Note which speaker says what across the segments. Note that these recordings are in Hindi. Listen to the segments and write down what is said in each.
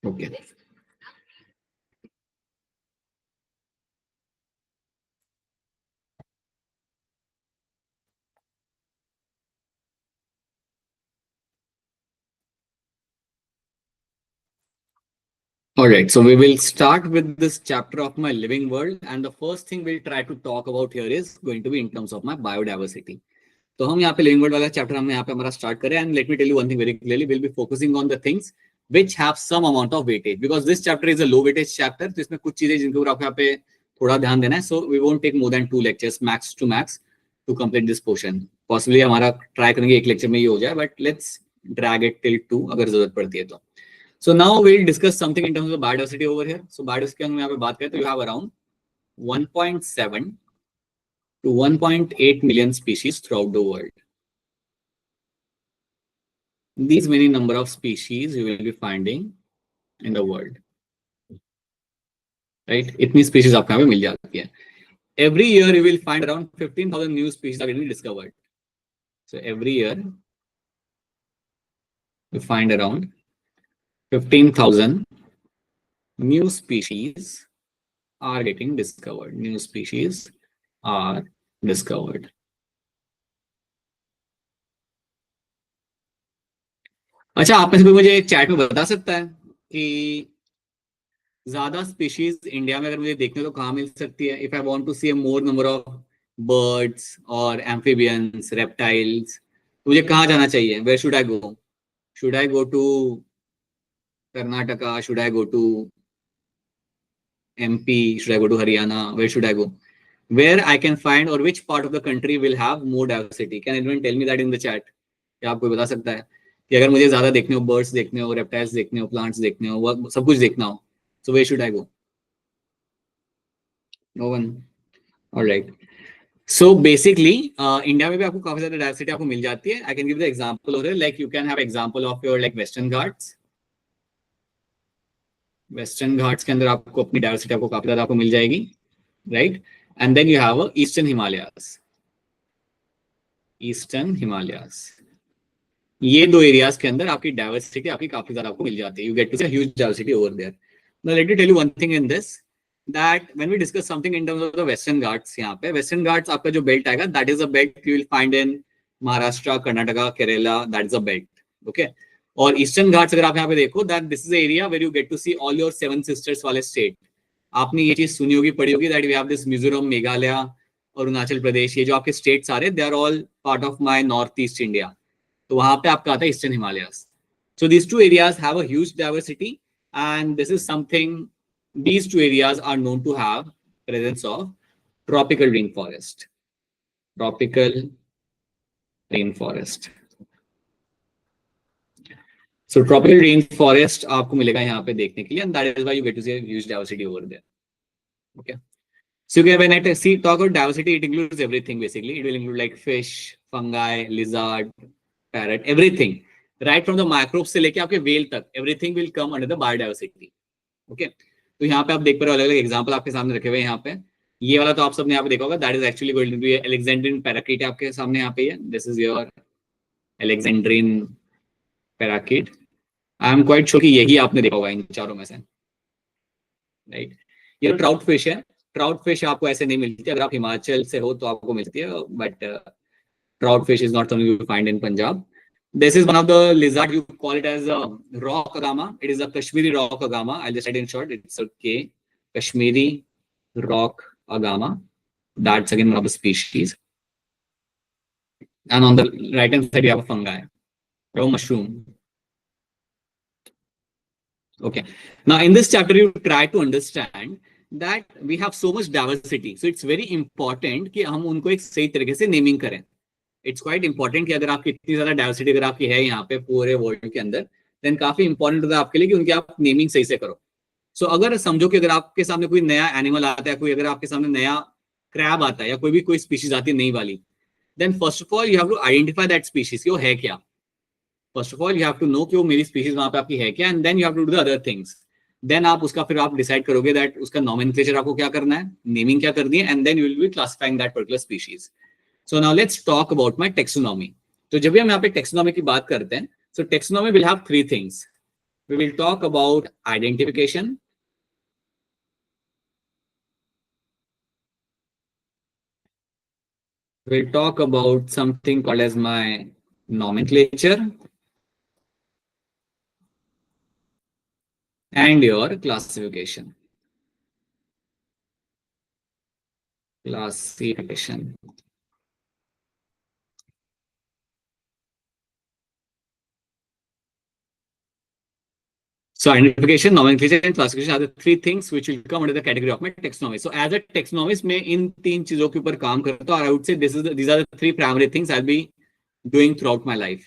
Speaker 1: Okay. All right, so we will start with this chapter of my living world, and the first thing we'll try to talk about here is going to be in terms of my biodiversity. तो हम यहाँ पे लिविंग वर्ल्ड वाला चैप्टर हमने यहाँ पे हमारा स्टार्ट करें, and let me tell you one thing very clearly, will be focusing on the things which have some amount of weightage, because this chapter is a low weightage chapter. तो इसमें कुछ चीजें जिनके ऊपर आपको यहाँ पे थोड़ा ध्यान देना है. So we won't take more than 2 lectures max to max to complete this portion. Possibly हमारा ट्राई करेंगे एक लेक्चर में ये हो जाए, but let's drag it till 2 अगर जरूरत पड़ती है तो. So now we'll discuss something in terms of biodiversity over here. So biodiversity हम यहाँ पे बात करें तो you have around 1.7 to 1.8 million species throughout the world. These many number of species you will be finding in the world, right? इतनी species आपको यहाँ पे मिल जाती है. Every year you will find around 15,000 new species are getting discovered. So every year you find around 15,000 new species are getting discovered. New species are discovered. अच्छा, आप में से कोई मुझे चैट में बता सकता है कि ज्यादा स्पीशीज इंडिया में अगर मुझे देखने तो कहाँ मिल सकती है? If I want to see more number of birds और एम्फीबियंस, रेप्टाइल्स, मुझे कहाँ जाना चाहिए? Where should I go? Should I go to Karnataka? Should I go to MP? Should I go to Haryana? Where should I go? Where I can find, or which part of the country will have more diversity? Can anyone tell me that in the chat? क्या आपको बता सकता है कि अगर मुझे ज्यादा देखने हो, बर्ड्स देखने हो, रेप्टाइल्स देखने हो, प्लांट्स देखने हो, सब कुछ देखना हो, so where should I go? No one. All right. So basically, India में भी आपको काफी ज्यादा डाइवर्सिटी आपको मिल जाती है. I can give the example over here. Like you can have example of your like Western Ghats. Western Ghats के अंदर आपको अपनी डाइवर्सिटी आपको काफी ज्यादा आपको मिल जाएगी, right? And then you have eastern Himalayas. Eastern Himalayas, ये दो एरियाज के अंदर आपकी डाइवर्सिटी आपकी काफी ज्यादा आपको मिल जाती है. You get to see huge diversity over there. Now let me tell you one thing in this, that when we discuss something in terms of the western Ghats, यहाँ पे वेस्टर्न घाट्स आपका जो बेल्ट आएगा, that is a belt you will find in Maharashtra, Karnataka, Kerala, that is a belt. Okay. और ईस्टर्न घाट्स अगर आप यहाँ पे देखो, that this is area where you get to see all your 7 sisters वाले स्टेट. आपने ये चीज सुनी होगी, पढ़ी होगी, that we have this Mizoram, Meghalaya, Arunachal Pradesh, ये जो आपके स्टेट्स आ रहे, they are all part of my north east India. तो वहां पे आपका आता है eastern Himalayas. So these two areas have a huge diversity, and this is something, these two areas are known to have presence of tropical rainforest. Tropical rainforest. So tropical rainforest आपको मिलेगा यहाँ पे देखने के लिए, and that is why you get to see a huge diversity over there. Okay. So when I talk about diversity, it includes everything basically. It will include like fish, fungi, lizard, parrot, everything. Right from the microbes से लेके आपके whale तक, everything will come under the biodiversity. Okay. तो यहाँ पे आप देख पा रहे हो, अलग अलग एग्जाम्पल आपके सामने रखे हुए हैं. यहाँ पे ये वाला तो आप सबने यहाँ पे देखा होगा, that is actually going to be Alexandrine parakeet आपके सामने यहाँ पे है. This is your Alexandrine parakeet. I am quite sure कि यही आपने देखा होगा इन चारों में से, राइट? ये ट्राउट फिश है. ट्राउट फिश आपको ऐसे नहीं मिलती, अगर आप हिमाचल से हो तो आपको मिलती है, but trout fish is not something you find in Punjab. This is one of the lizard, you call it as a rock agama. It is a Kashmiri rock agama. I'll just write in short, it's a K. Kashmiri rock agama. That's again one of the species. And on the right hand side you have a fungi, a mushroom. Okay. Now in this chapter you try to understand that we have so much diversity. So it's very important कि हम उनको एक सही तरीके से नेमिंग करें. इट्स क्वाइट इंपॉर्टेंट कि अगर आपकी इतनी ज्यादा डाइवर्सिटी अगर आपकी है यहाँ पे पूरे वर्ल्ड के अंदर, देन काफी इंपॉर्टेंट होता है आपके लिए कि उनकी आप नेमिंग सही से करो. सो अगर समझो कि अगर आपके सामने कोई नया एनिमल आता है, कोई अगर आपके सामने नया क्रैब आता है या कोई स्पीशीज आती है नई वाली, then first of all you have to identify that species कि वो है क्या. First of all you have to know कि वो मेरी स्पीशीज वहां पे आपकी है क्या, and then you have to do the other things. Then आप उसका फिर आप डिसाइड करोगे दैट उसका नॉमेनक्लेचर आपको क्या करना है, नेमिंग क्या करनी है, and then you will be classifying that particular species. So now let's talk about my taxonomy. तो जब भी हम यहाँ पे taxonomy की बात करते हैं, so taxonomy will have 3 things. We will talk about identification. We'll talk about something called as my nomenclature and your classification. Classification. So identification, nomenclature, and classification are the three things which will come under the category of my taxonomy. So as a taxonomist, मैं इन तीन चीजों के ऊपर काम करता हूँ. I would say these are the three primary things I'll be doing throughout my life.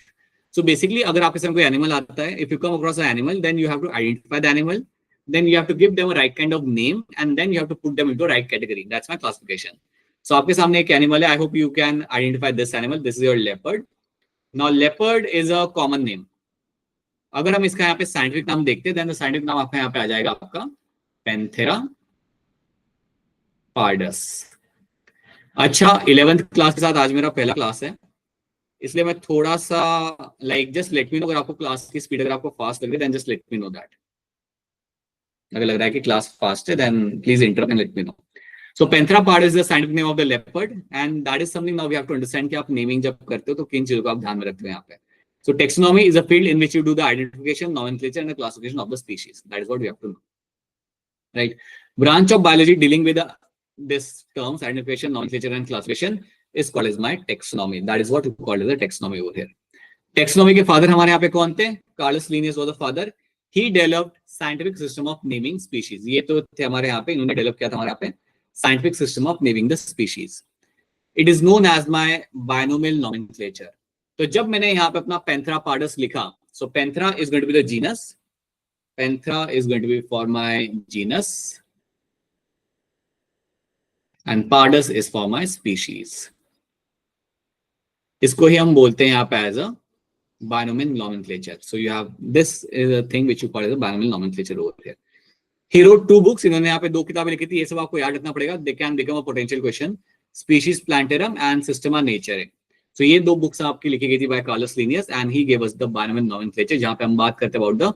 Speaker 1: So basically, अगर आपके सामने कोई animal आता है, if you come across an animal, then you have to identify the animal, then you have to give them a right kind of name, and then you have to put them into a right category. That's my classification. So आपके सामने एक animal है. I hope you can identify this animal. This is your leopard. Now leopard is a common name. अगर हम इसका यहाँ पे साइंटिफिक नाम देखते हैं, देन साइंटिफिक नाम आपका यहाँ पे आ जाएगा आपका पैंथेरा पार्डस. अच्छा, 11th क्लास के साथ आज मेरा पहला क्लास है, इसलिए मैं थोड़ा सा जस्ट लेट मी नो अगर आपको क्लास की स्पीड अगर आपको फास्ट लग रही है, then just let me know that. अगर लग रहा है कि क्लास फास्ट है, then please interrupt and let me know. So Panthera pardus is the scientific name of the leopard, and that is something now we have to understand कि आप नेमिंग जब करते हो तो किन चीजों को आप ध्यान में रखते हो यहाँ पे. So taxonomy is a field in which you do the identification, nomenclature, and the classification of the species. That is what we have to know, right? Branch of biology dealing with this terms, identification, nomenclature, and classification is called as my taxonomy. That is what we call as the taxonomy over here. Taxonomy के father हमारे यहाँ पे कौन थे? Carolus Linnaeus was the father. He developed scientific system of naming species. ये तो थे हमारे यहाँ पे, इन्होंने develop किया था हमारे यहाँ पे scientific system of naming the species. It is known as my binomial nomenclature. तो जब मैंने यहाँ पे अपना पैंथेरा पार्डस लिखा, so Panthera is going to be the genus, Panthera is going to be for my genus, and pardus is for my species. इसको ही हम बोलते हैं यहाँ पे as a binomial nomenclature. So you have this is a thing which you call as a binomial nomenclature over here. He wrote 2 books. इन्होंने यहाँ पे 2 किताबें लिखी थी. ये सब आपको याद रखना पड़ेगा. They can become a potential question. Species Plantarum and Systema Naturae. So ये 2 बुक्स आपकी लिखी गई थी by Carolus Linnaeus, and he gave us the binomial nomenclature, जहाँ पे हम बात करते हैं about the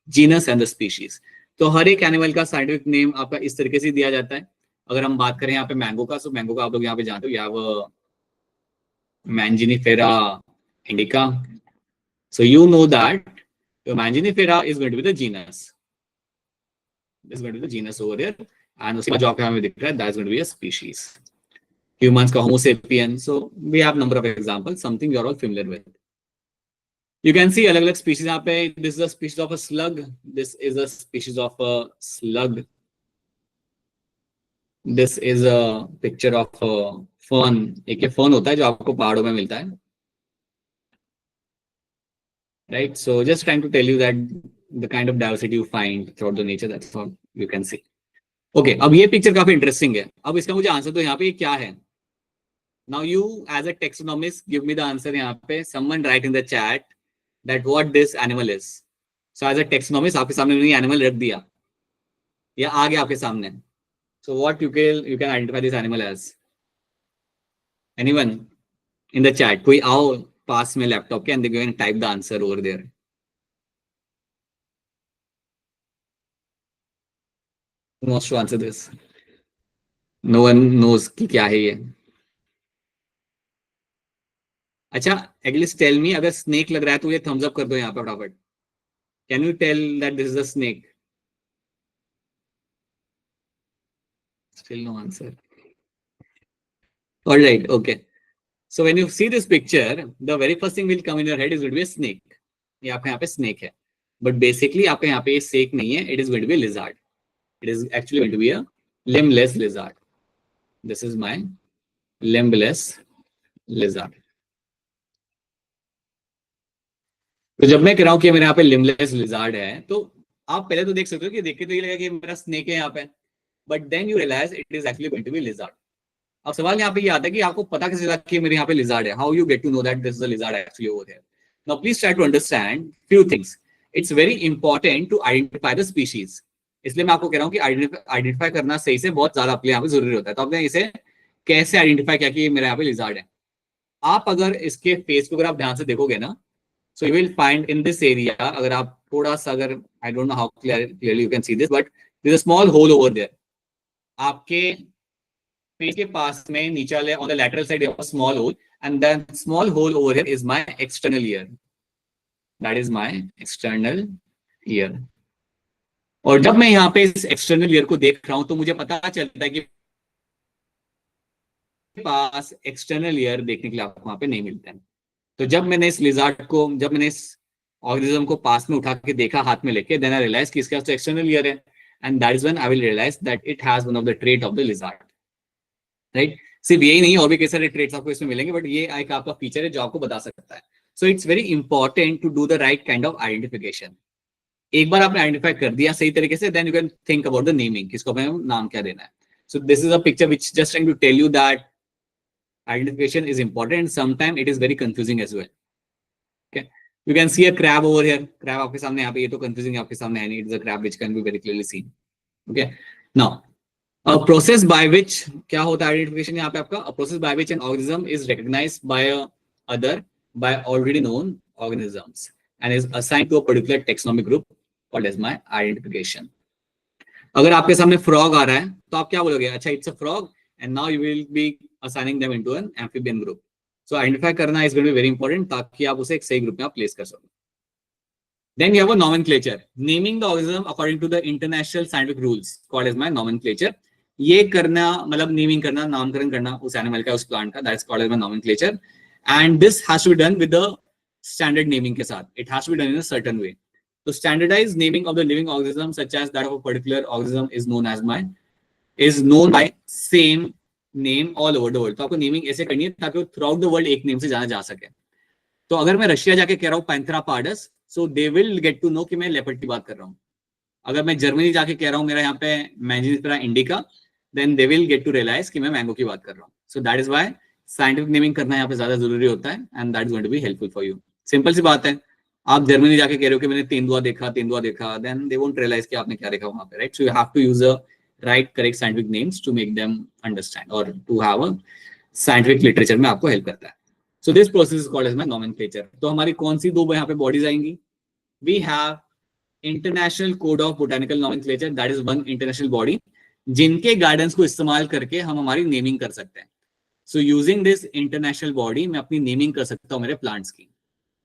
Speaker 1: genus and the species. तो हर एक एनिमल का साइंटिफिक नेम आपका इस तरीके से दिया जाता है. अगर हम बात करें यहाँ पे मैंगो का, तो मैंगो का आप लोग यहाँ पे जानते हो, you have Manginifera indica. So you know that Manginifera is going to be the genus. This is going to be the genus over there, and उसके बाद जो आपको हमें दिख रहा है, that is going to be a species. Humans का Homo sapiens. So we have number of examples, something you are all familiar with. You can see अलग-अलग species यहाँ पे. This is a species of a slug. This is a species of a slug. This is a picture of a fern. एक ये fern होता है जो आपको पहाड़ों में मिलता है. Right? So just trying to tell you that the kind of diversity you find throughout the nature, that's all you can see. Okay, अब ये picture काफी interesting है. अब इसका मुझे आंसर दो यहाँ पे ये क्या है. Now you as a taxonomist give me the answer यहाँ पे. Someone write in the chat that what this animal is. So as a taxonomist आपके सामने मैंने animal रख दिया या आ गया आपके सामने. So what you can identify this animal as. Anyone in the chat? कोई आओ पास में लैपटॉप के, and they can type the answer over there. Who wants to answer this? No one knows कि क्या है ये. अच्छा, एटलीस्ट टेल मी, अगर स्नेक लग रहा है तो ये थम्स अप कर दो यहाँ पे फटाफट. Can you tell that this is a snake? Still no answer. Alright, okay. So when you see this picture, the very first thing will come in your head is going to be a snake. ये आपके यहाँ पे स्नेक है, बट बेसिकली आपके यहाँ पे ये स्नेक नहीं है. It is going to be a lizard. It is actually going to be a limbless lizard. This is my limbless lizard. तो जब मैं कह रहा हूं कि मेरे यहाँ पे लिम्बलेस लिजार्ड है, तो आप पहले तो देख सकते हो कि देख के तो ये लगेगा कि मेरा स्नेक है यहाँ पे, but then you realize it is actually going to be lizard. अब सवाल यहाँ पे ये आता है कि आपको पता कैसे चला कि मेरे यहाँ पे लिजार्ड है. How you get to know that this is a lizard actually over here. Now please try to understand few things. It's very important to identify the species. इसलिए मैं आपको कह रहा हूँ कि आइडेंटिफाई करना सही से बहुत ज्यादा अपने यहाँ पे जरूरी होता है. तो आपने इसे कैसे आइडेंटिफाई किया कि मेरे यहाँ पे लिजार्ड है. आप अगर इसके फेस को अगर आप ध्यान से देखोगे ना, So you will find in this area, अगर आप थोड़ा सा अगर I don't know how clearly you can see this, but there's a small hole over there. आपके पेज के पास में नीचे वाले on the lateral side you have a small hole, and that small hole over here is my external ear. That is my external ear. और जब मैं यहाँ पे इस एक्सटर्नल ईयर को देख रहा हूं तो मुझे पता चलता है कि पास एक्सटर्नल ईयर देखने के लिए आपको वहां पे नहीं मिलता है। तो जब मैंने इस लिजार्ड को, जब मैंने इस ऑर्गेनिज्म को पास में उठा के देखा हाथ में लेके, देन आई रियलाइज कि इसके पास तो एक्सटर्नल ईयर है, and that is when I will realize that it has one of the trait of the lizard, right. सिर्फ यही नहीं, और भी कई सारे ट्रेट्स आपको इसमें मिलेंगे, बट ये एक आपका फीचर है जो आपको बता सकता है। So it's very important to do the right kind of identification. एक बार आपने आइडेंटिफाई कर दिया सही तरीके से, then you can think about the naming, किसको हमें नाम क्या देना है। So this is a picture which just trying to tell you that identification is important, and sometimes it is very confusing as well. Okay, you can see a crab over here. Crab आपके सामने यहाँ पे, ये तो confusing आपके सामने है नहीं, it is a crab which can be very clearly seen. Okay, now a process by which क्या होता है identification यहाँ पे आपका, a process by which an organism is recognized by a other by already known organisms and is assigned to a particular taxonomic group called as my identification. अगर आपके सामने frog आ रहा है तो आप क्या बोलोगे, अच्छा it's a frog, and now you will be assigning them into an amphibian group. So identify करना is going to be very important ताकि आप उसे एक सही ग्रुप में आप प्लेस कर सको. Then you have a nomenclature, naming the organism according to the international scientific rules called as my nomenclature. ये करना मतलब नेमिंग करना, नामकरण करना उस एनिमल का, उस प्लांट का, that's called as my nomenclature. And this has to be done with the standard naming के साथ. It has to be done in a certain way. So standardized naming of the living organism such as that of a particular organism is known by same name all over the world. तो आपको नेमिंग ऐसे करनी है ताकि वो थ्रू आउट द वर्ल्ड एक नेम से जाना जा सके। तो अगर मैं रशिया जाके कह रहा हूँ Panthera pardus, so they will get to know कि मैं लेपर्ड की बात कर रहा हूँ। अगर मैं जर्मनी जाके कह रहा हूँ मेरा यहाँ पे Mangifera indica, then they will get to realise कि मैं मैंगो की बात कर रहा हूँ। So that is why scientific naming करना यहाँ पे ज्यादा जरूरी होता है, and that is going to be helpful for you. Simple सी बात है, आप जर्मनी जाके कह रहे हो कि मैंने तेंदुआ देखा, देन दे वोंट रियलाइज कि आपने क्या देखा वहां पे, right. So you have to use a right correct scientific names to make them understand or to have a scientific literature में आपको help करता है। So this process is called as my nomenclature. तो हमारी कौन सी दो यहाँ पे bodies आएंगी? We have International Code of Botanical Nomenclature, that is one international body जिनके गाइडेंस को इस्तेमाल करके हम हमारी नेमिंग कर सकते हैं। So using this international body मैं अपनी नेमिंग कर सकता हूँ मेरे प्लांट्स की।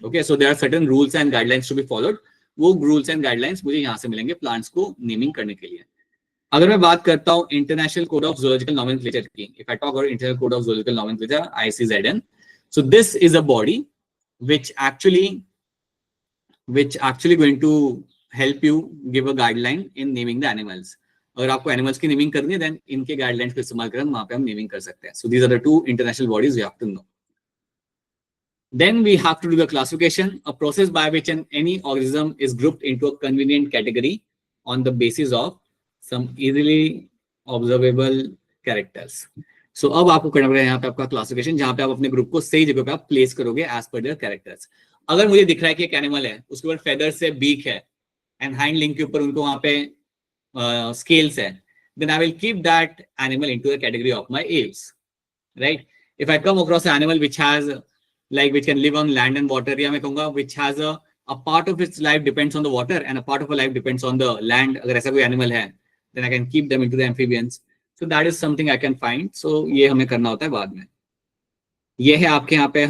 Speaker 1: Okay, so there are certain rules and guidelines to be followed. वो rules and guidelines मुझे यहाँ से मिलेंगे प्लांट्स को नेमिंग करने के लिए। अगर मैं बात करता हूं international code of zoological nomenclature की, if I talk about international code of zoological nomenclature ICZN, so this is a body which actually going to help you give a guideline in naming the animals. अगर आपको एनिमल्स की नेमिंग करनी है देन इनके गाइडलाइंस को इस्तेमाल कर वहां पे हम नेमिंग कर सकते हैं। So these are the two international bodies you have to know. Then we have to do the classification, a process by which any organism is grouped into a convenient category on the basis of some easily observable characters. So अब आपको करना पड़ेगा यहाँ पे आपका क्लासिफिकेशन, जहाँ पे आप अपने ग्रुप को सही जगह पे आप प्लेस करोगे एज पर देयर कैरेक्टर्स। अगर मुझे दिख रहा है कि एक एनिमल है, उसके ऊपर फेदर्स है, बीक है, एंड हाइंड लिंक के ऊपर उनको वहाँ पे स्केल्स है, then I will keep that animal into the category of my apes, right? If I come across an animal which has which can live on land and water, या मैं कहूँगा which has a part of its life depends on the water and a part of her life depends on the land, अगर ऐसा कोई एनिमल है then I can keep them into the amphibians. So that is something I can find. So ये हमें करना होता है बाद में। ये है आपके यहाँ पे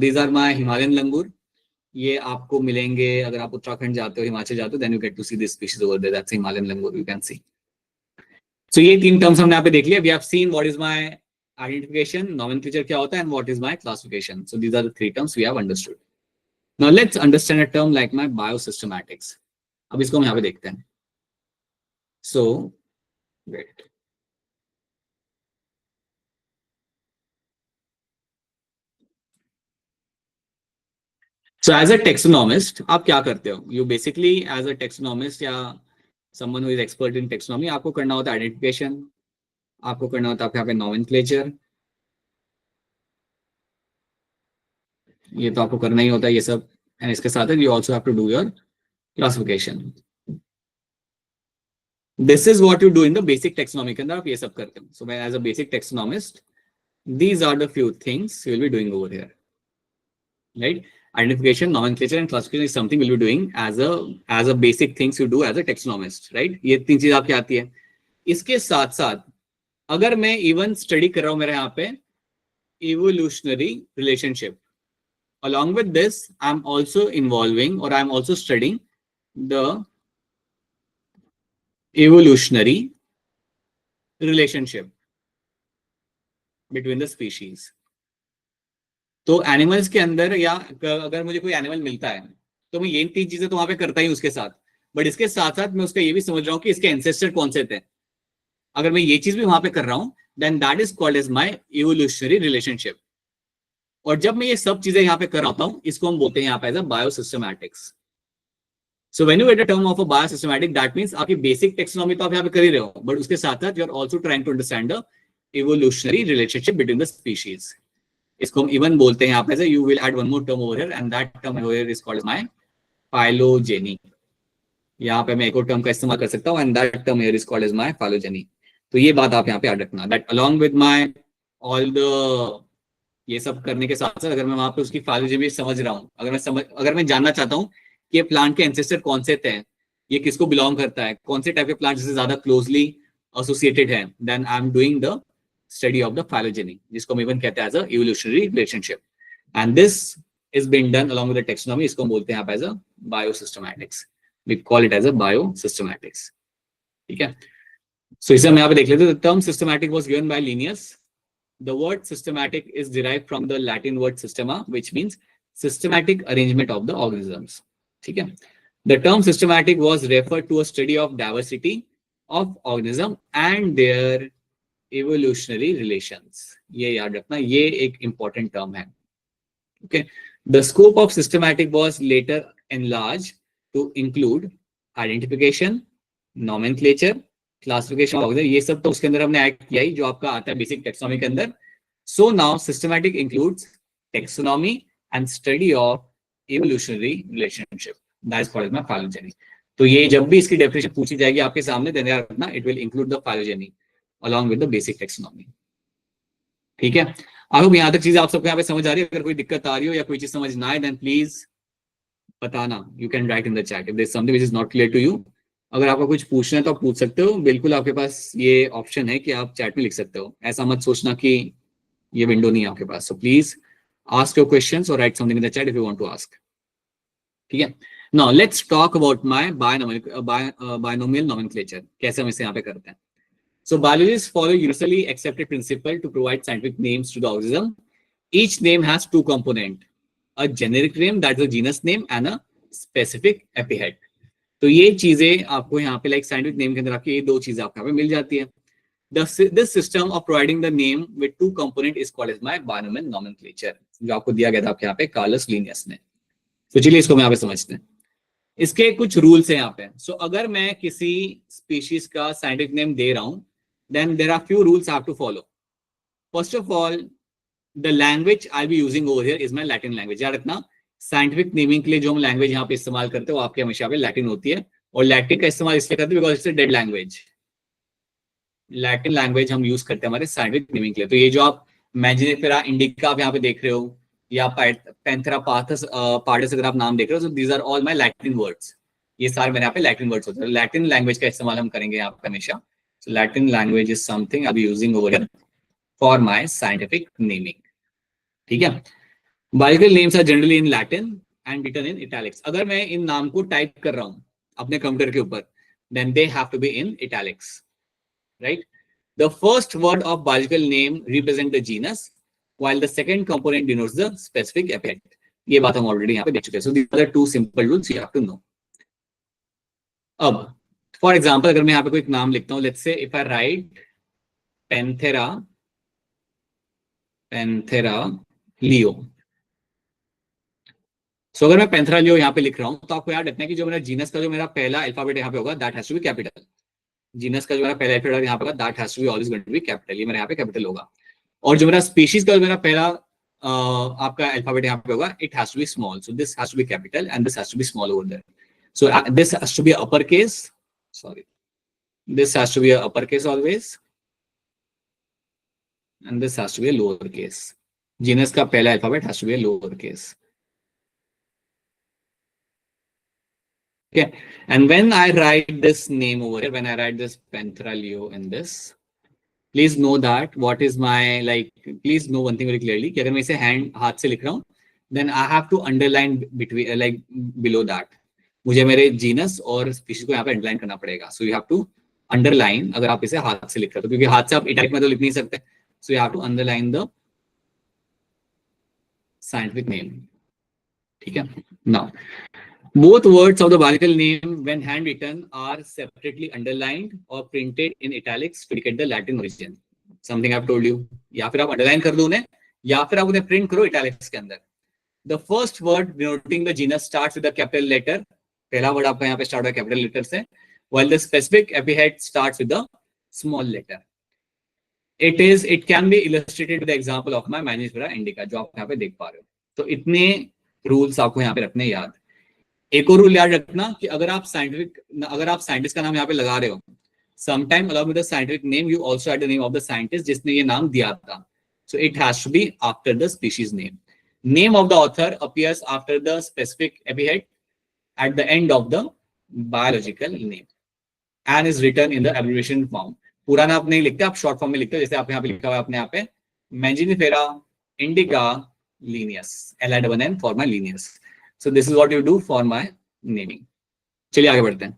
Speaker 1: these are my Himalayan langur. ये आपको मिलेंगे अगर आप उत्तराखंड जाते हो, हिमाचल जाते हो, then you get to see this species over there. That's Himalayan langur, you can see. So ये तीन टर्म्स हमने यहाँ पे देख लिया। We have seen what is my identification, nomenclature क्या होता है, and what is my classification. So these are the three terms we have understood. Now let's understand a term like my biosystematics. अब इसको हम यहाँ पे देखते हैं। So wait. So as a taxonomist, आप क्या करते हो? You basically as a taxonomist या someone who is expert in taxonomy, आपको करना होता है identification, आपको करना होता है आपके यहाँ पे nomenclature, ये तो आपको करना ही होता है ये सब, and इसके साथ you also have to do your classification. This is what you do in the basic taxonomy के अंदर आप ये सब करते हो. So as a basic taxonomist, these are the few things you will be doing over here, right? Identification, nomenclature and classification is something we'll be doing as a basic things you do as a taxonomist, right? ये 3 चीज आपकी आती है. इसके साथ साथ अगर मैं इवन स्टडी कर रहा हूं मेरे यहाँ पे evolutionary relationship, along with this I'm also involving or I'm also studying the evolutionary relationship between the species. तो एनिमल्स के अंदर या अगर मुझे कोई एनिमल मिलता है तो मैं ये 3 चीजें तो वहां पे करता ही उसके साथ, बट इसके साथ साथ मैं उसका ये भी समझ रहा हूँ कि इसके एंसेस्टर कौन से थे. अगर मैं ये चीज भी वहां पे कर रहा हूँ then that is called as my evolutionary relationship. और जब मैं ये सब चीजें यहाँ पे कर रहा हूँ इसको हम बोलते हैं यहाँ पे as a biosystematics. So when you get a term of a biosystematic that means आपकी बेसिक टेक्सोनॉमी तो आप यहाँ पे कर ही रहे हो, बट उसके साथ साथ you are also trying to understand the evolutionary relationship between the species. इसको हम इवन बोलते हैं यहाँ पे, you will add one more term over here and that term over here is called my phylogeny. यहाँ पे मैं एक और टर्म का इस्तेमाल कर सकता हूँ and that term here is called as my phylogeny. तो ये बात आप यहाँ पे याद रखना that along with my all the ये सब करने के साथ साथ अगर मैं वहां पे उसकी फाइलोजेनी समझ रहा हूँ, अगर मैं जानना चाहता हूँ कि ये प्लांट के एंसेस्टर कौन से थे, ये किसको बिलोंग करता है, कौन से टाइप के प्लांट से ज्यादा क्लोजली एसोसिएटेड है, then I am doing the study of the phylogeny, जिसको हम even कहते हैं as a evolutionary relationship, and this is being done along with the taxonomy. इसको हम बोलते हैं आप as a biosystematics. We call it as a biosystematics. ठीक है. So इसे हम यहाँ पे देख लेते हैं. The term systematic was given by Linnaeus. The word systematic is derived from the Latin word systema, which means systematic arrangement of the organisms. ठीक है. The term systematic was referred to a study of diversity of organism and their evolutionary relations. ये याद रखना, ये एक important term है. Okay. The scope of systematic was later enlarged to include identification, nomenclature, classification of organisms. ये सब तो उसके अंदर हमने ऐड किया ही जो आपका आता है बेसिक टेक्सोनॉमी के अंदर. So now systematic includes taxonomy and study of evolutionary relationship. That is called as phylogeny. तो ये जब भी इसकी डेफिनेशन पूछी जाएगी आपके सामने देन याद रखना it will include the phylogeny along with the basic taxonomy. ठीक है. आई होप यहाँ तक चीज आप सबको यहाँ पे समझ आ रही है. अगर कोई दिक्कत आ रही हो या कोई चीज समझ ना आए देन प्लीज बताना. You can write in the chat if there is something which is not clear to you. अगर आपको कुछ पूछना है तो आप पूछ सकते हो. बिल्कुल आपके पास ये ऑप्शन है कि आप चैट में लिख सकते हो. ऐसा मत सोचना कि ये विंडो नहीं है आपके पास. So please ask your questions और write something in the chat if you want to ask. ठीक है. Now let's talk about my binomial nomenclature. कैसे हम इसे यहाँ पे करते हैं. So biologists follow universally accepted principle to provide scientific names to the organism. Each name has 2 components: a generic name, that is a genus name, and a specific epithet. तो ये चीजें आपको यहाँ पे लाइक साइंटिफिक नेम के अंदर आपकी ये 2 चीजें आपको यहाँ पे मिल जाती है. This system of providing the name with 2 components is called as my binomial nomenclature, जो आपको दिया गया था आपके यहाँ पे कार्लस लिनियस ने. तो चलिए इसको हम यहाँ पे समझते हैं. इसके कुछ रूल्स हैं यहाँ पे. सो अगर मैं किसी स्पीशीज का साइंटिफिक नेम दे रहा हूं then there are few rules I have to follow. First of all, the language I'll be using over here is my Latin language. याद रखना साइंटिफिक नेमिंग के लिए जो हम लैंग्वेज यहाँ पे इस्तेमाल करते हैं वो आपके हमेशा पे लैटिन होती है. और लैटिन का इस्तेमाल इसलिए करते हैं because it's a dead language. Latin language हम यूज करते हैं हमारे साइंटिफिक नेमिंग के लिए. तो ये जो आप मैजिनिफेरा इंडिका आप यहाँ पे देख रहे हो या पैंथेरा पार्टस अगर आप नाम देख रहे हो, so these are all my Latin words. ये सारे मेरे यहाँ पे लैटिन वर्ड्स होते हैं. लैटिन लैंग्वेज का इस्तेमाल हम करेंगे यहाँ पे हमेशा. So Latin language is something I'll be using over here for my scientific naming. ठीक है. Biological names are generally in Latin and written in italics. अगर मैं इन नाम को टाइप कर रहा हूँ अपने कंप्यूटर के ऊपर, then they have to be in italics, right? The first word of biological name represent the genus, while the second component denotes the specific epithet. ये बात हम ऑलरेडी यहाँ पे देख चुके हैं. So these are 2 simple rules you have to know. अब फॉर एग्जाम्पल अगर मैं यहाँ पे कोई नाम लिखता हूँ, let's say if I write Panthera leo. So अगर मैं पैंथेरा लियो यहाँ पे लिख रहा हूँ तो आपको याद रखना है कि जो मेरा जीनस का जो मेरा पहला अल्फाबेट यहाँ पे होगा that has to be capital. Genus का जो मेरा पहला अल्फाबेट यहाँ पे होगा that has to be always going to be capital. ये मेरा यहाँ पे कैपिटल होगा. और जो मेरा स्पीशीज का जो मेरा पहला आपका अल्फाबेट यहाँ पे होगा it has to be small. So this has to be capital and this has to be small over there. So this has to be upper case. Sorry, this has to be a uppercase always and this has to be a lowercase. Genus का पहला alphabet has to be a lowercase. Okay. And when I write this name over here, when I write this Panthera leo in this, please know that what is my, like, please know one thing very clearly कि अगर मैं इसे hand हाथ से लिख रहा हूँ, then I have to underline between, like below that. मुझे मेरे जीनस और स्पीशीज को यहाँ पे अंडरलाइन करना पड़ेगा. So you have to underline अगर आप इसे हाथ से लिख रहे हो, क्योंकि हाथ से आप इटैलिक में तो लिख नहीं सकते. So you have to underline the scientific name. ठीक है. Now, both words of the biological name, when handwritten, are separately underlined or printed in italics to indicate the Latin origin. Something I've told you. या फिर आप underline कर दो उन्हें, या फिर आप उन्हें print करो italics के अंदर. The first word denoting the genus starts with a capital letter. पहला word आपका यहाँ पे start होगा capital letter से, while the specific epithet starts with the small letter. It can be illustrated with the example of my Mangiefera indica, जो आप यहाँ पे देख पा रहे हो. तो इतने rules आपको यहाँ पे रखने याद. एक और रूल याद रखना कि अगर आप साइंटिस्ट का नाम यहाँ पे लगा रहे हो, sometime along with the scientific name you also add the name of the scientist जिसने ये नाम दिया था. So it has to be after the species name. Name of the author appears after the specific epithet at the end of the biological name and is written in the abbreviation form. पूरा नाम आप नहीं लिखते, आप शॉर्ट फॉर्म में लिखते हो, जैसे आप यहाँ पे लिखा हुआ है अपने यहाँ पे Mangiefera indica linnaeus, LINN for my linnaeus. So this is what you do for my naming. चलिए आगे बढ़ते हैं.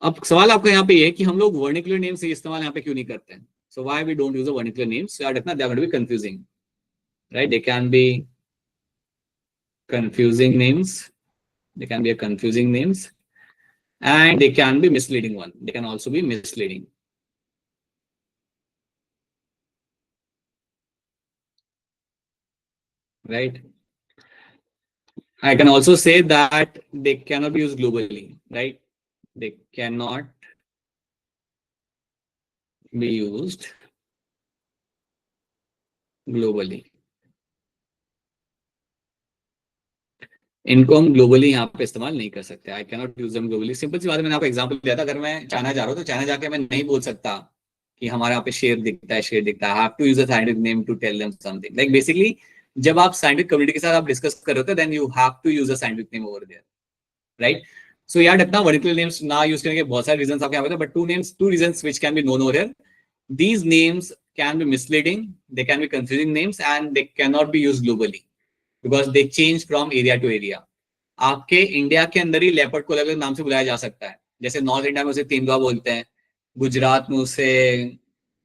Speaker 1: अब सवाल आपका यहाँ पे ये है कि हम लोग वर्निकुलर नेम से इस्तेमाल यहाँ पे क्यों नहीं करते हैं. So why we don't use the vernacular names? So याद रखना, they are going to be confusing, right? They can be confusing names. They can be a confusing names, and they can be misleading one. They can also be misleading. Right? I can also say that they cannot be used globally, right? They cannot be used globally. इनको हम ग्लोबली यहाँ पे इस्तेमाल नहीं कर सकते. I can not use them globally. Simple सी बात है, मैंने आपको एग्जांपल दिया था. अगर मैं चाइना जा रहा हूँ तो चाइना जाके मैं नहीं बोल सकता कि हमारे यहाँ पे शेर दिखता है, शेर दिखता है. I have to use a scientific name to tell them something. Like basically जब आप साइंटिफिक कम्युनिटी के साथ आप डिस्कस कर रहे होते हैं, then you have to use a scientific name over there, right? So याद रखना, वर्निकुलर नेम्स ना यूज करने के बहुत सारे रीजंस आपके यहाँ पे, but two reasons which can be known over here. These names can be misleading, they can be confusing names, and they cannot be used globally because they change from area to area. आपके इंडिया के अंदर ही लेपर्ड को अलग अलग नाम से बुलाया जा सकता है. जैसे नॉर्थ इंडिया में उसे तेंदुआ बोलते हैं, गुजरात में उसे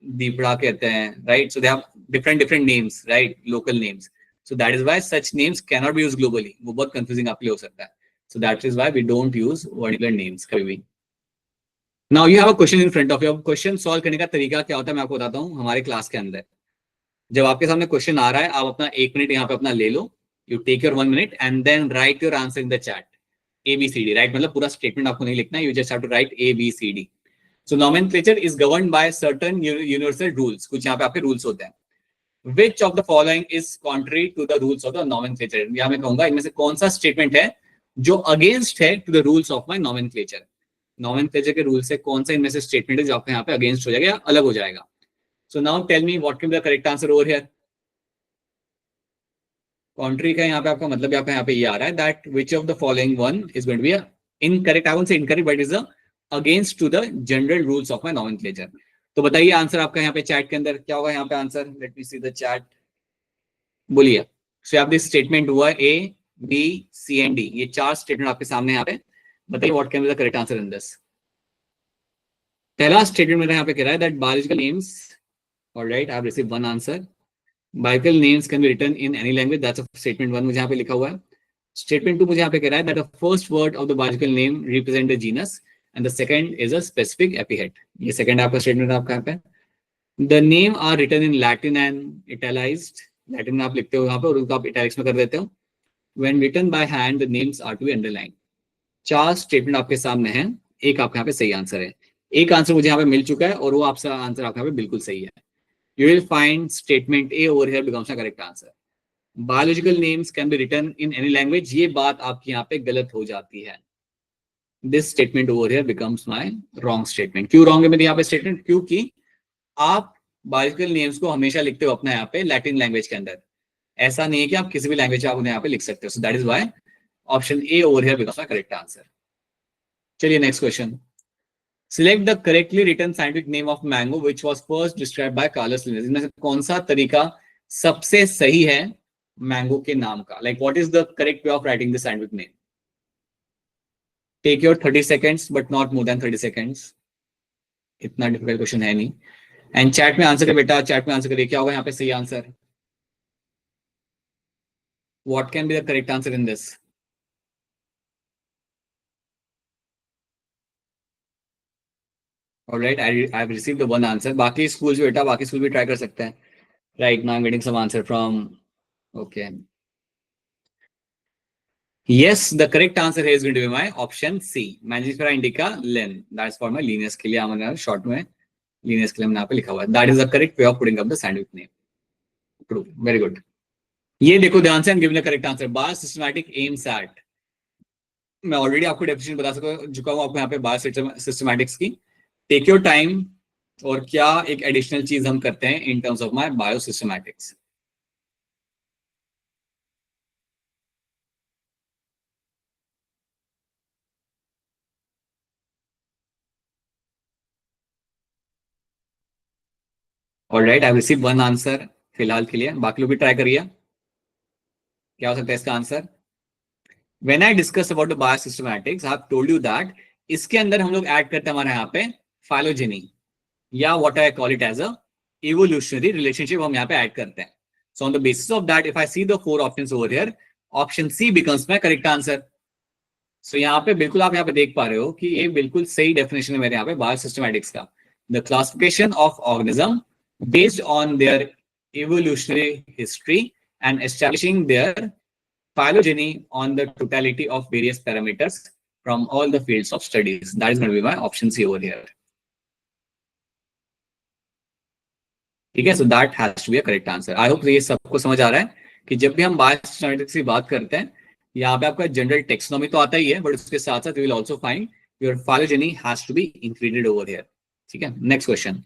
Speaker 1: दीपड़ा कहते हैं, right? So they have different names, right? Local names. So that is why such names can not be used globally. वो बहुत कंफ्यूजिंग आपके लिए हो सकता है. So that is why we don't use vernacular names कभी भी. Now you have a question in front of you. Question solve करने का तरीका क्या होता है मैं आपको बताता हूँ. हमारे क्लास के अंदर जब आपके सामने क्वेश्चन आ रहा है, आप अपना 1 मिनट यहाँ पे अपना ले लो. You take your 1 minute and then write your answer in the chat. A, B, C, D, right? मतलब पूरा statement आपको नहीं लिखना है. You just have to write A, B, C, D. So nomenclature is governed by certain universal rules. कुछ यहाँ पे आपके rules होते हैं. Which of the following is contrary to the rules of the nomenclature? यहाँ मैं कहूँगा इनमें से कौन सा statement है जो against है to the rules of my nomenclature. Nomenclature के rules से कौन सा इनमें से statement है जो आपके यहाँ पे against हो जाएगा या अलग हो जाएगा. So now tell me what can be the correct answer over here. कॉन्ट्री का यहाँ पे आपका मतलब यहाँ पे ये आ रहा है that which of the following one is going to be incorrect. I won't say incorrect, but is against to the general rules of my nomenclature. तो बताइए आंसर आपका यहाँ पे चैट के अंदर क्या होगा. यहाँ पे answer, let me see the chat. बोलिए. सो आप दिस स्टेटमेंट हुआ ए, बी, सी एंड डी. ये 4 स्टेटमेंट आपके सामने यहाँ पे. बताइए what can be the correct answer in this. पहला स्टेटमेंट मेरा यहाँ पे कह रहा है that biological names, alright, I have received 1 answer. Biological names can be written in any language. That's a statement 1 मुझे यहाँ पे लिखा हुआ है. Statement 2 मुझे यहाँ पे कह रहा है that the first word of the biological name represent the genus and the second is a specific epithet. ये second आपका statement है आपका यहाँ पे. The name are written in Latin and italicized. Latin में आप लिखते हो यहाँ पे और उसको आप italics में कर देते हो. When written by hand, the names are to be underlined. 4 statement आपके सामने हैं. एक आपके यहाँ पे सही आंसर है. एक आंसर मुझे यहाँ पे मिल चुका है और वो आपका आंसर आपके यहाँ पे बिल्कुल सही है. You will find statement A over here becomes the correct answer. Biological names can be written in any language. ये बात आपकी यहाँ पे गलत हो जाती है. This statement over here becomes my wrong statement. क्यों wrong है मेरे यहाँ पे statement? क्योंकि आप biological names को हमेशा लिखते हो अपना यहाँ पे Latin language के अंदर. ऐसा नहीं है कि आप किसी भी language आप उन्हें यहाँ पे लिख सकते हो. So that is why option A over here becomes my correct answer. चलिए next question. Select the correctly written scientific name of mango which was first described by Carlos Linnaeus. इनमें से कौन सा तरीका सबसे सही है मैंगो के नाम का? Like what is the correct way of writing the scientific name? Take your 30 seconds but not more than 30 seconds. इतना डिफिकल्ट क्वेश्चन है नहीं. एंड चैट में आंसर कर बेटा, चैट में आंसर करिए. क्या होगा यहाँ पे सही answer? What can be the correct answer in this? Alright, I have received the one answer. बाकी स्कूल्स बेटा, बाकी स्कूल भी ट्राई कर सकते हैं. Right now I'm getting some answer from. Okay. Yes, the correct answer here is going to be my option C. Magnifica indica len. That's for my Linnaeus के लिए हमने short में Linnaeus के लिए हमने यहाँ पे लिखा हुआ है. That is the correct way of putting up the scientific name. True. Very good. ये देखो ध्यान से, I'm giving the correct answer. Biosystematic aims at. मैं ऑलरेडी आपको डेफिनेशन बता चुका हूँ आपको यहाँ पे बायोसिस्टमैटिक्स की. Take your time. और क्या एक एडिशनल चीज हम करते हैं in terms of my biosystematics. Alright, I have received one answer फिलहाल के लिए. बाकी लोग भी ट्राई करिए. क्या हो सकता है इसका answer? When I discuss about the biosystematics, I have told you that इसके अंदर हम लोग ऐड करते हैं हमारे यहाँ पे फाइलोजेनी या what I call it as a evolutionary relationship हम यहाँ पे ऐड करते हैं. So on the basis of that, if I see the 4 options over here, option C becomes my correct answer. So यहाँ पे बिल्कुल आप यहाँ पे देख पा रहे हो कि ये बिल्कुल सही डेफिनेशन है मेरे यहाँ पे बायोसिस्टमैटिक्स का. The classification of organism based on their evolutionary history and establishing their phylogeny on the totality of various parameters from all the fields of studies. That is going to be my option C over here. ठीक है, so that has to be a correct answer. I hope ये सबको समझ आ रहा है कि जब भी हम बायोसिस्टमैटिक्स की बात करते हैं, यहाँ पे आपका जनरल टेक्सोनॉमी तो आता ही है, बट उसके साथ साथ you will also find your phylogeny has to be included over here. ठीक है, next question.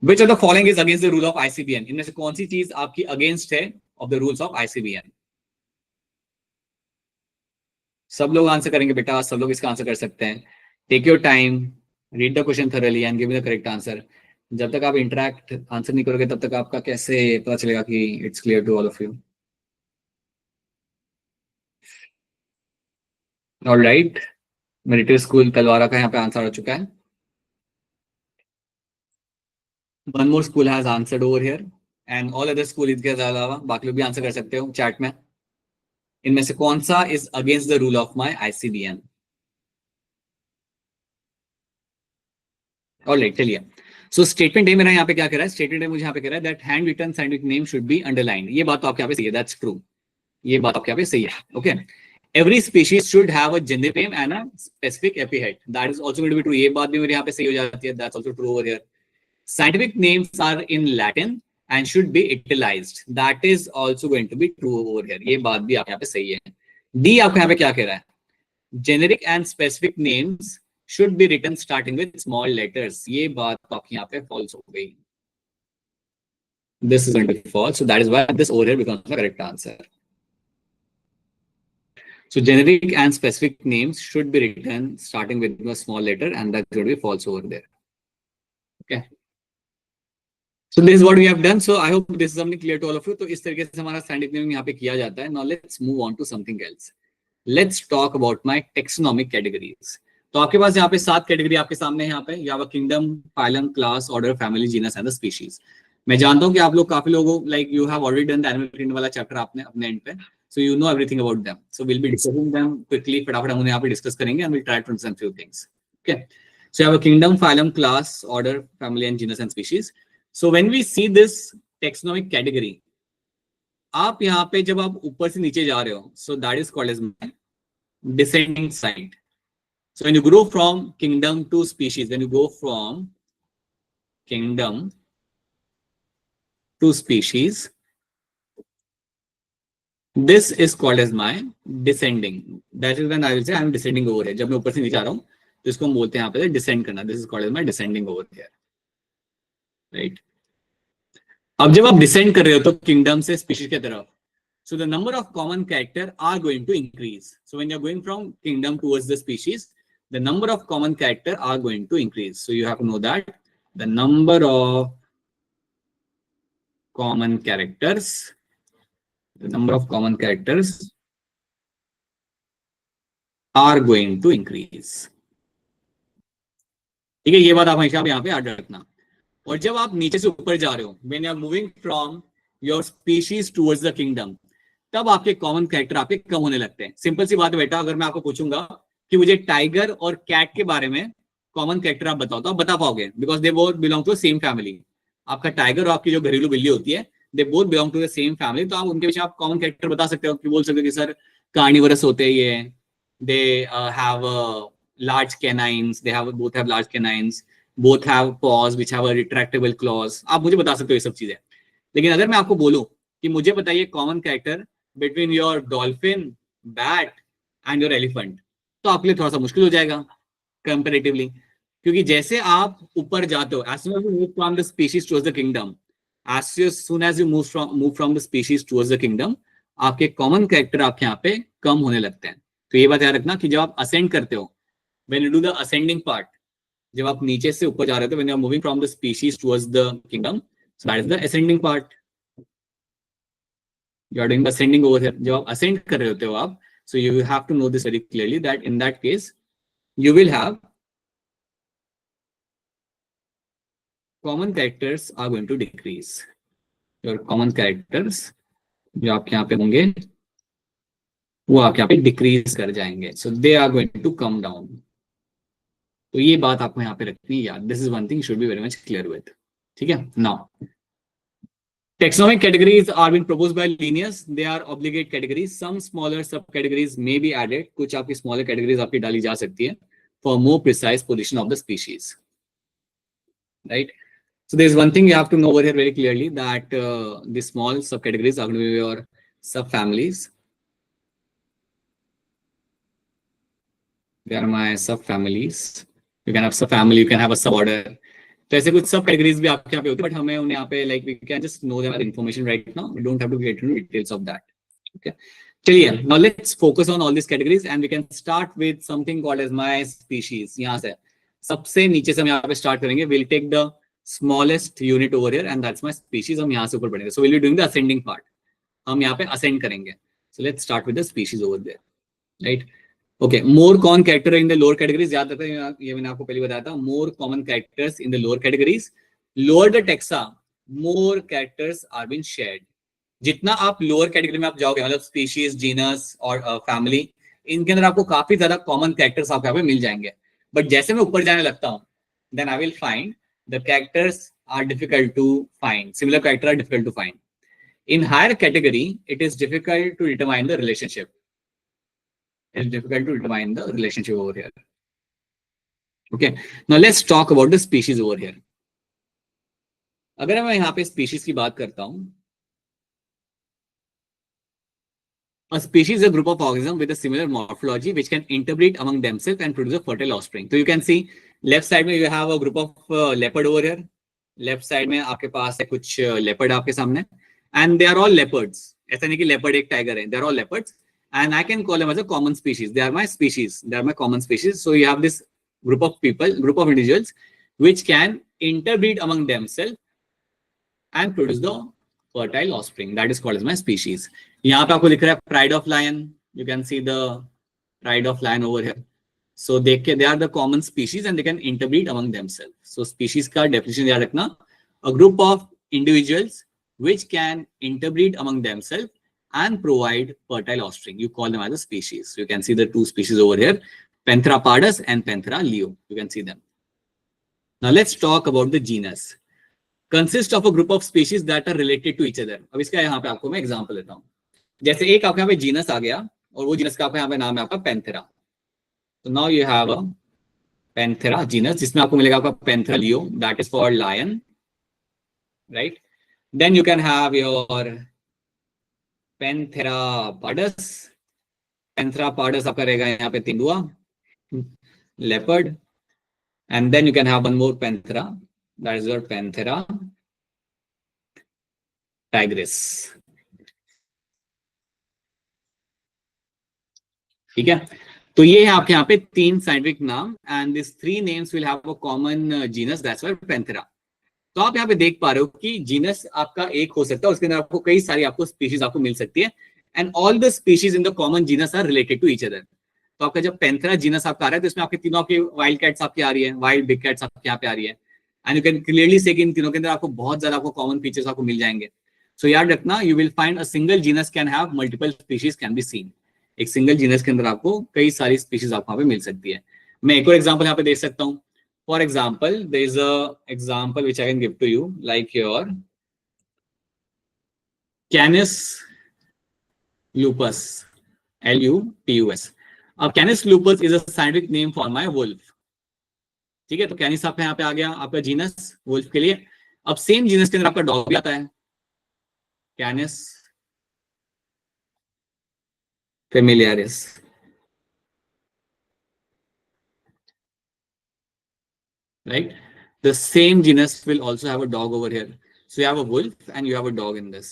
Speaker 1: Which of the following is against the rule of ICBN? इनमें से कौन सी चीज आपकी अगेंस्ट है of the rules of ICBN? सब लोग आंसर करेंगे बेटा, सब लोग इसका आंसर कर सकते हैं. Take your time, read the question thoroughly and give me the correct answer. जब तक आप इंटरैक्ट आंसर नहीं करोगे तब तक आपका कैसे पता चलेगा कि it's clear to all of you. Alright, military school Talwara का यहाँ पे आंसर आ चुका है. One more school has answered over here and all other school इसके अलावा बाकी लोग भी आंसर कर सकते हो चैट में. इनमें से कौन सा is against the rule of my ICBN? Alright, चलिए. सो स्टेटमेंट ए मेरा यहाँ पे क्या कह रहा है? स्टेटमेंट ए मुझे यहाँ पे कह रहा है that hand written scientific name should be underlined. ये बात तो आपके यहाँ पे सही है, दैट्स ट्रू. ये बात आपके यहाँ पे सही है. Okay, every species should have a generic name and a specific epithet. That is also going to be true. ये बात भी मेरे यहाँ पे सही हो जाती है, that's also true over here. Scientific names are in Latin and should be italicized. That is also going to be true over here. ये बात भी आप यहाँ पे सही है. D आपको यहाँ पे क्या कह रहा है? Generic and specific names should be written starting with small letters. ये बात आपकी यहाँ पे false हो गई. This is going to be false. So that is why this over here becomes the correct answer. So generic and specific names should be written starting with a small letter, and that's going to be false over there. Okay. So this is what we have done. So I hope this is something clear to all of you. तो इस तरीके से हमारा साइंटिफिक नेमिंग यहाँ पे किया जाता है. Now let's move on to something else. Let's talk about my taxonomic categories. तो आपके पास यहाँ पे 7 कैटेगरी आपके सामने है. यहाँ पे you have a kingdom, phylum, class, order, family, genus and the species. मैं जानता हूँ कि आप लोग काफी लोगों like you have already done the animal kingdom वाला चैप्टर आपने अपने एंड पे. So you know everything about them. So we'll be discussing them quickly. फटाफट हम उन्हें यहाँ पे डिस्कस करेंगे and we'll try to understand few things. Okay. So you have a kingdom, phylum, class, order, family and genus and species. So when we see this taxonomic category, आप यहाँ पे जब आप ऊपर से नीचे जा रहे हो, so that is called as descending side. So when you grow from kingdom to species, when you go from kingdom to species, this is called as my descending. That is when I will say I am descending over here. जब मैं ऊपर से नीचे आ रहा हूँ तो इसको हम बोलते हैं यहाँ पे descend करना. This is called as my descending over here. Right. अब जब आप डिसेंड कर रहे हो तो किंगडम से स्पीशीज की तरफ, so the number of common character are going to increase. So when you are going from kingdom towards the species, the number of common character are going to increase. So you have to know that the number of common characters, are going to increase. ठीक है, ये बात आप हमेशा यहाँ पे याद रखना. और जब आप नीचे से ऊपर जा रहे हो, when you are moving from your species towards the kingdom, तब आपके कॉमन कैरेक्टर आपके कम होने लगते हैं. सिंपल सी बात है बेटा, अगर मैं आपको पूछूंगा कि मुझे टाइगर और कैट के बारे में कॉमन कैरेक्टर आप बताओ, तो आप बता पाओगे, because they both belong to the same family. आपका टाइगर और आपकी जो घरेलू बिल्ली होती है, they both belong to the same family. तो आप उनके पीछे आप कॉमन कैरेक्टर बता सकते हो, कि बोल सकते हो कि सर कार्निवरस होते हैं ये, they have large canines, they have both have large canines, both have paws which have a retractable claws. आप मुझे बता सकते हो ये सब चीजें. लेकिन अगर मैं आपको बोलूं कि मुझे बताइए common character between your dolphin, bat and your elephant, तो आपके लिए थोड़ा सा मुश्किल हो जाएगा कंपैरेटिवली. क्योंकि जैसे आप ऊपर जाते हो, as soon as you move from the species towards the kingdom, as soon as you move from the species towards the kingdom, आपके कॉमन कैरेक्टर आपके यहाँ पे कम होने लगते हैं. तो ये बात याद रखना कि जब आप असेंड करते हो, when you do the ascending part, जब आप नीचे से ऊपर जा रहे हो, when you are moving from the species towards the kingdom, so that is the ascending part. You are doing the ascending over here. जब आप ascend कर रहे होते हो आप, so you have to know this very clearly that in that case you will have common characters are going to decrease. Your common characters जो आपके यहाँ पे होंगे वो आपके यहाँ पे डिक्रीज कर जाएंगे. So they are going to come down. तो ये बात आपको यहाँ पे रखनी है यार. This is one thing should be very much clear with. ठीक है. Now taxonomic categories are being proposed by Linnaeus. They are obligate categories. Some smaller subcategories may be added. कुछ आपकी smaller categories आपकी डाली जा सकती है for more precise position of the species. Right. So there is one thing you have to know over here very clearly, that the small subcategories are going to be your subfamilies. They are my subfamilies. You can have subfamily, you can have a suborder. तो ऐसे कुछ सब कैटेगरीज भी आपके यहाँ पे होती है, बट हमें उन्हें यहाँ पे like we can just know their information right now. We don't have to get into details of that. Okay, चलिए now let's focus on all this categories and we can start with something called as my species. यहाँ से सबसे नीचे से हम यहाँ पे स्टार्ट करेंगे. Will take the smallest unit over here and that's my species. हम यहाँ से ऊपर बढ़ेंगे. So will be doing the ascending part. हम यहाँ पे असेंड करेंगे. So let's start with the species over there. Right. Okay, more common character in the lower categories. याद रखते हैं, ये मैंने आपको पहले बताया था. More common characters in the lower categories. Lower the taxa, more characters are been shared. जितना आप लोअर कैटेगरी में आप जाओगे, मतलब स्पीशीज, जीनस और फैमिली, इनके अंदर आपको काफी ज्यादा कॉमन कैरेक्टर्स आपको यहाँ पे मिल जाएंगे. बट जैसे मैं ऊपर जाने लगता हूँ, then I will find the characters are difficult to find. Similar character are difficult to find. In higher category it is difficult to determine the relationship. It's difficult to determine the relationship over here. Okay, now let's talk about the species over here. अगर मैं यहाँ पे species की बात करता हूँ, a species is a group of organisms with a similar morphology which can interbreed among themselves and produce a fertile offspring. So you can see left side में you have a group of leopard over here. Left side में आपके पास है कुछ leopard आपके सामने, and they are all leopards. ऐसा नहीं कि leopard एक tiger है. They are all leopards. And I can call them as a common species. They are my species. They are my common species. So you have this group of people, group of individuals, which can interbreed among themselves and produce the fertile offspring. That is called as my species. यहाँ पे आपको लिख रहा है pride of lion. You can see the pride of lion over here. So they are the common species and they can interbreed among themselves. So species का definition याद रखना. A group of individuals which can interbreed among themselves and provide fertile offspring. You call them as a species. So you can see the two species over here, Panthera pardus and Panthera leo. You can see them. Now let's talk about the genus. Consists of a group of species that are related to each other. अब इसका यहाँ पे आपको मैं एग्जांपल देता हूँ. जैसे एक आपके यहाँ पे जीनस आ गया और वो जीनस का आपका यहाँ पे नाम है आपका Panthera. So now you have a Panthera genus जिसमें आपको मिलेगा आपका Panthera leo, that is for lion, right? Then you can have your Panthera pardus. Panthera pardus आपका रहेगा यहाँ पे तेंदुआ, leopard, and then you can have one more Panthera, that is your Panthera tigris. ठीक है. तो ये है आपके यहाँ पे 3 साइंटिफिक नाम, and this 3 names will have a common genus, that's why Panthera. तो आप यहाँ पे देख पा रहे हो कि जीनस आपका एक हो सकता है, उसके अंदर आपको कई सारी आपको स्पीशीज आपको मिल सकती है, and all the species in the common genus are related to each other. तो आपका जब पैंथेरा जीनस आपका आ रहा है तो इसमें आपके तीनों की वाइल्ड कैट्स आपकी आ रही है, वाइल्ड बिग कैट्स आपके यहाँ पे आ रही है, एंड यू कैन क्लियरली से कि इन तीनों के अंदर आपको बहुत ज्यादा आपको कॉमन फीचर्स आपको मिल जाएंगे। सो याद रखना, you will find a single genus can have multiple species can be seen. एक सिंगल जीनस के अंदर आपको कई सारी स्पीशीज आपको यहाँ पे मिल सकती है। मैं एक और एग्जाम्पल यहाँ पे देख सकता हूँ। For example, there is a example which I can give to you, like your Canis lupus, Lupus. Canis lupus is a scientific name for my wolf. ठीक है, तो कैनिस आपका यहाँ पे आ गया आपका जीनस वुल्फ के लिए। अब सेम जीनस के अंदर आपका डॉग भी आता है, कैनिस फेमिलियारिस। Right, the same genus will also have a dog over here. So you have a wolf and you have a dog in this.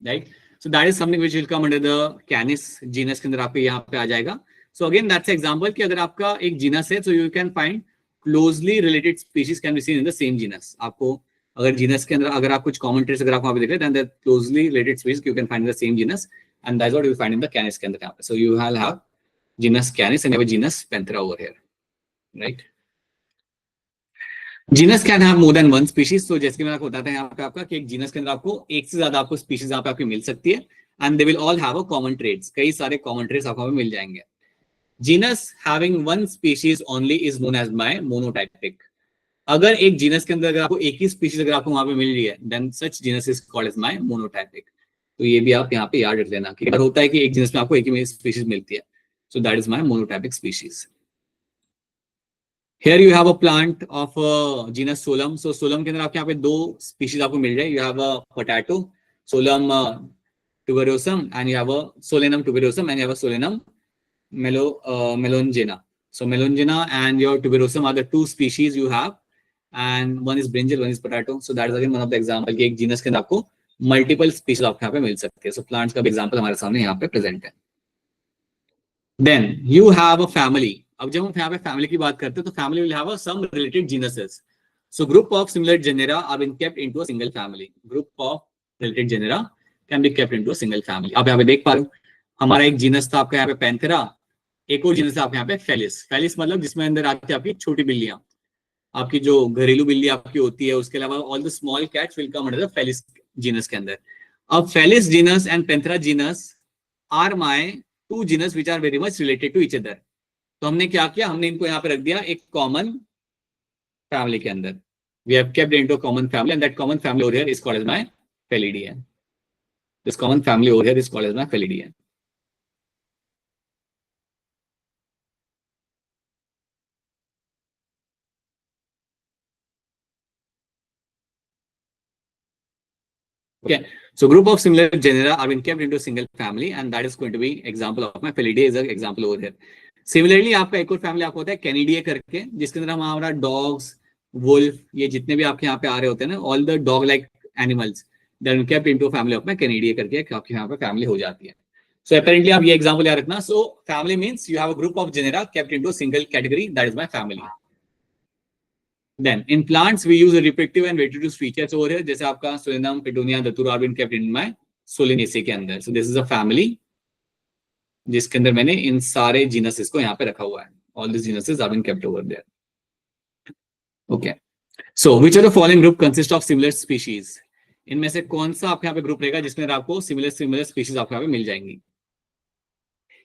Speaker 1: Right, so that is something which will come under the Canis genus के अंदर आपके यहाँ पे आ जाएगा। So again that's example कि अगर आपका एक genus है, so you can find closely related species can be seen in the same genus। आपको अगर genus के अंदर अगर आप कुछ common traits अगर आप वहाँ पे देख रहे हैं, then the closely related species you can find in the same genus, and that's what you will find in the Canis के अंदर यहाँ पे। So you will have genus Canis and you have a genus Panthera over here, right? Genus can have more than one species. तो जैसे कि मैंने आपको बताया था यहाँ पे आपका कि एक जीनस के अंदर आपको एक से ज्यादा आपको स्पीशीज यहाँ पे आपकी मिल सकती है, and they will all have a common traits. कई सारे कॉमन ट्रेड्स आपको मिल जाएंगे। Genus having one species only is known as my monotypic. अगर एक जीनस के अंदर अगर आपको एक ही स्पीशीज अगर आपको वहां पे मिल रही है, then such genus is called as my monotypic. तो ये भी आप यहाँ पे याद रख लेना कि अगर होता है कि एक जीनस में आपको एक ही स्पीशीज मिलती है, so that is my monotypic species. Here you have a plant of genus Solanum. So Solanum के अंदर आपके यहाँ पे दो species आपको मिल जाए। You have a potato, Solanum tuberosum, and you have a Solanum tuberosum, and you have a Solanum melongena. So melongena and your tuberosum are the two species you have, and one is brinjal, one is potato. So that is again one of the example कि एक genus के अंदर आपको multiple species आपके यहाँ पे मिल सकते हैं। So plants का भी example हमारे सामने यहाँ पे present है। Then you have a family. अब जब हम यहाँ पे फैमिली की बात करते हैं तो family will have some related genuses. So group of similar genera are been kept into a single family. Group of related genera can be kept into a single family. आप यहाँ पे देख पा रहे हो हमारा एक जीनस था आपका यहाँ पे पैंथेरा, एक और जीनस था आपके यहाँ पे फेलिस। फेलिस मतलब जिसमें अंदर आती है आपकी छोटी बिल्लियां, आपकी जो घरेलू बिल्ली आपकी होती है, उसके अलावा all the small cats will come under the Felis genus के अंदर। अब Felis genus and Panthera genus are my two genus which are very much related to each other. तो हमने क्या किया, हमने इनको यहाँ पे रख दिया एक कॉमन फैमिली के अंदर। We have kept into common family and that common family over here is called as my Felidae. This common family over here is called as my Felidae. Okay, so group of similar genera are been kept into a single family, and that is going to be example of my Felidae is an example over here. Similarly, आपका एक और फैमिली आपको होता है कैनिडिया करके, जिसके अंदर हमारा डॉग्स, वुल्फ, ये जितने भी आपके यहाँ पे आ रहे होते हैं ना, all the dog like animals that are kept into family of my Canidae करके आपके यहाँ पे फैमिली हो जाती है। सो अपेरेंटली आप ये एग्जांपल याद रखना। So family means you have a group of genera kept into single category, that is my family. Then in plants we use a reproductive and vegetative features over here, जैसे आपका Solanum, Petunia, Datura are been kept in my Solanaceae के अंदर। So this is a family जिसके अंदर मैंने इन सारे जीनसेस को यहाँ पे रखा हुआ है। All these genuses are been kept over there. Okay. So which of the following group consist of similar species? इनमें से कौन सा आपके यहाँ पे ग्रुप रहेगा जिसमें आपको सिमिलर स्पीशीज आपको यहाँ पे मिल जाएंगी?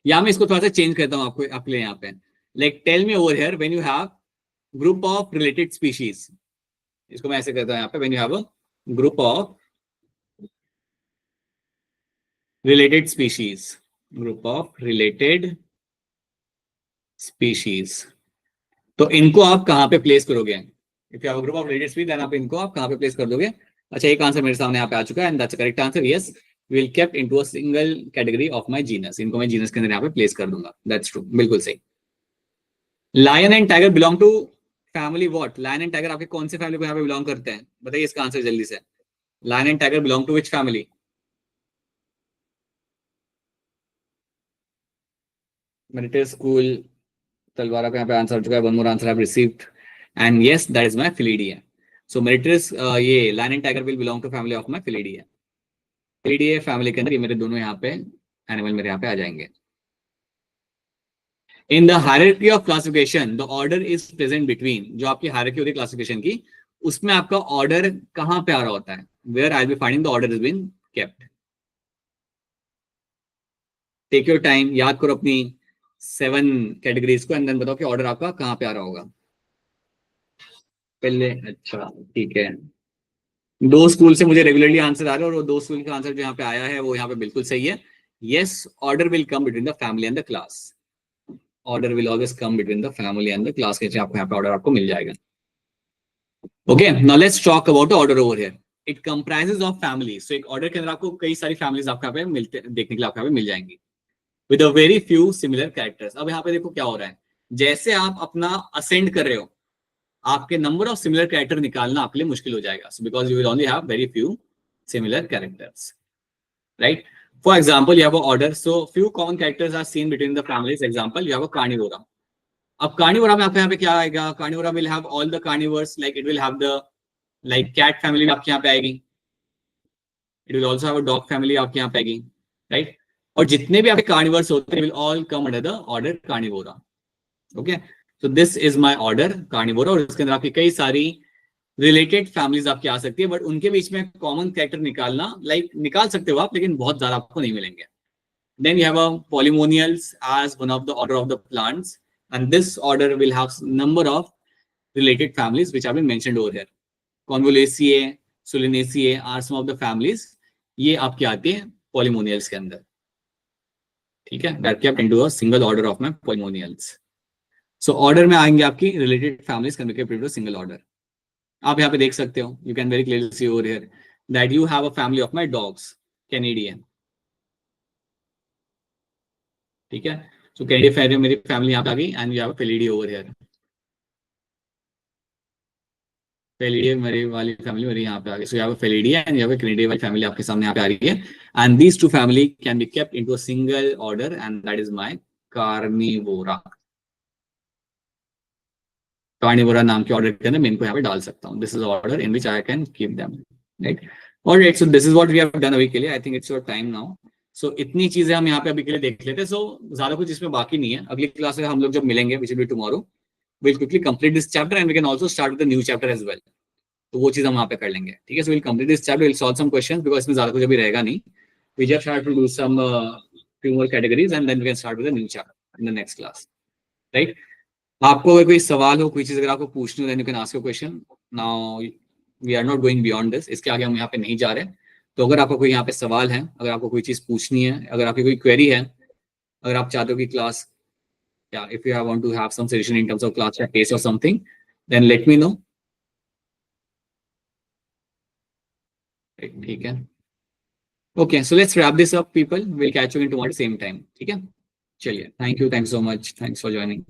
Speaker 1: या मैं इसको थोड़ा सा चेंज करता हूँ आपको आपके लिए यहाँ पे। Like tell me over here when you have group of related species, इसको मैं ऐसे करता हूँ यहाँ पे, when you have a group of related species, group of related species, तो इनको आप कहाँ पे प्लेस करोगे? If you have a group of related species, then आप इनको आप कहाँ पे प्लेस कर दोगे? अच्छा, एक आंसर मेरे सामने यहाँ पे आ चुका है, and that's the correct answer. Yes, we will kept into a single category of my genus. इनको मैं genus के अंदर यहाँ पे प्लेस कर दूंगा। That's true, बिल्कुल सही। Lion and tiger belong to family what? Lion and tiger आपके कौन से फैमिली को यहाँ पे बिलोंग करते हैं? बताइए इसका आंसर जल्दी से। Lion and tiger belong to which family? Meritorious school, तलवारा का यहाँ पे आंसर चुका है. One more answer I have received, and yes, that is my Felidae. So Meritorious ये lion and tiger will belong to family of my Felidae. Felidae family के अंदर ये मेरे दोनों यहाँ पे एनिमल मेरे यहाँ पे आ जाएंगे. In the hierarchy of classification, the order is present between. जो आपकी hierarchy होती है classification की, उसमें आपका order कहाँ पे आ रहा होता है? Where I'll be finding the order has been kept. Take your time, याद करो अपनी 7 कैटेगरीज को एंड देन बताओ कि ऑर्डर आपका कहाँ पे आ रहा होगा पहले. अच्छा ठीक है. 2 स्कूल से मुझे रेगुलरली आंसर आ रहे हैं और वो 2 स्कूल का आंसर जो यहाँ पे आया है वो यहाँ पे बिल्कुल सही है. Yes, order will come between the family and the class. Order will always come between the family and the class के आपको यहाँ पे ऑर्डर आपको मिल जाएगा. Okay, now let's talk about the order over here. It comprises of family. So एक ऑर्डर के अंदर आपको कई सारी फैमिलीज आपको यहाँ पे मिलते देखने के लिए आपको यहाँ पे मिल जाएंगी with a very few similar characters. अब यहाँ पे देखो क्या हो रहा है. जैसे आप अपना असेंड कर रहे हो, आपके नंबर ऑफ सिमिलर कैरेक्टर निकालना आपके लिए मुश्किल हो जाएगा. So because you will only have very few similar characters, right? For example, you have an order. So few common characters are seen between the families. Example, you have a carnivora. अब carnivora में आपके यहाँ पे क्या आएगा? Carnivora will have all the carnivores. Like it will have the like cat family आपके यहाँ पे आएगी. It will also have a dog family आपके यहाँ पे आएगी, right? और जितने भी आपके कार्निवर्स होते हैं will all come under the order Carnivora. Okay, so this is my order Carnivora. और इसके अंदर आपकी कई सारी रिलेटेड फैमिलीज आपकी आ सकती है, बट उनके बीच में कॉमन कैरेक्टर निकालना निकाल सकते हो आप, लेकिन बहुत ज्यादा आपको नहीं मिलेंगे. Then you have a Polemoniales as one of the order of the plants, and this order will have number of related families which have been mentioned over here. Convolvulaceae, Solanaceae are some of the families. ये आपके आते हैं पॉलीमोनियल्स के अंदर. ठीक है, that kept into a single order of my Polemoniales. So order में आएंगे आपकी related families kept into single order. आप यहाँ पे देख सकते हो, you can very clearly see over here that you have a family of my dogs Canadian. ठीक है, सो कैनेडियन मेरी फैमिली यहाँ पे आ गई and you have a Felidae over here. Felidae मेरी वाली फैमिली मेरी यहाँ पे आ गई. सो you have a Felidae and you have a Canadian वाली फैमिली आपके सामने यहाँ पे आ रही है. And these two family can be kept into a single order and that is my Carnivora. Carnivora नाम के ऑर्डर के अंदर मैं इनको यहाँ पे डाल सकता हूँ. This is order in which I can keep them, right? Alright, so this is what we have done अभी के लिए. I think it's your time now. So इतनी चीजें हम यहाँ पे अभी के लिए देख लेते हैं. सो ज्यादा कुछ इसमें बाकी नहीं है. अगली क्लास में हम लोग जब मिलेंगे which will be tomorrow, we'll quickly complete this chapter and we can also start with the new chapter as well. तो वो चीज हम वहाँ पे कर लेंगे. ठीक है, so we'll complete this chapter, we'll solve some questions because इसमें ज्यादा कुछ अभी रहेगा नहीं. We just have to do some few more categories and then we can start with the new chapter in the next class, right? आपको अगर कोई सवाल हो, कोई चीज अगर आपको पूछनी हो, then you can ask a question. Now we are not going beyond this. इसके आगे हम यहाँ पे नहीं जा रहे. तो अगर आपका कोई यहाँ पे सवाल है, अगर आपको कोई चीज पूछनी है, अगर आपकी कोई क्वेरी है, अगर आप चाहते हो कि class if you want to have some suggestion in terms of class pace or something, then let me know. ठीक है, okay, so let's wrap this up people. We'll catch you in tomorrow same time. ठीक है, चलिए, thank you so much, thanks for joining.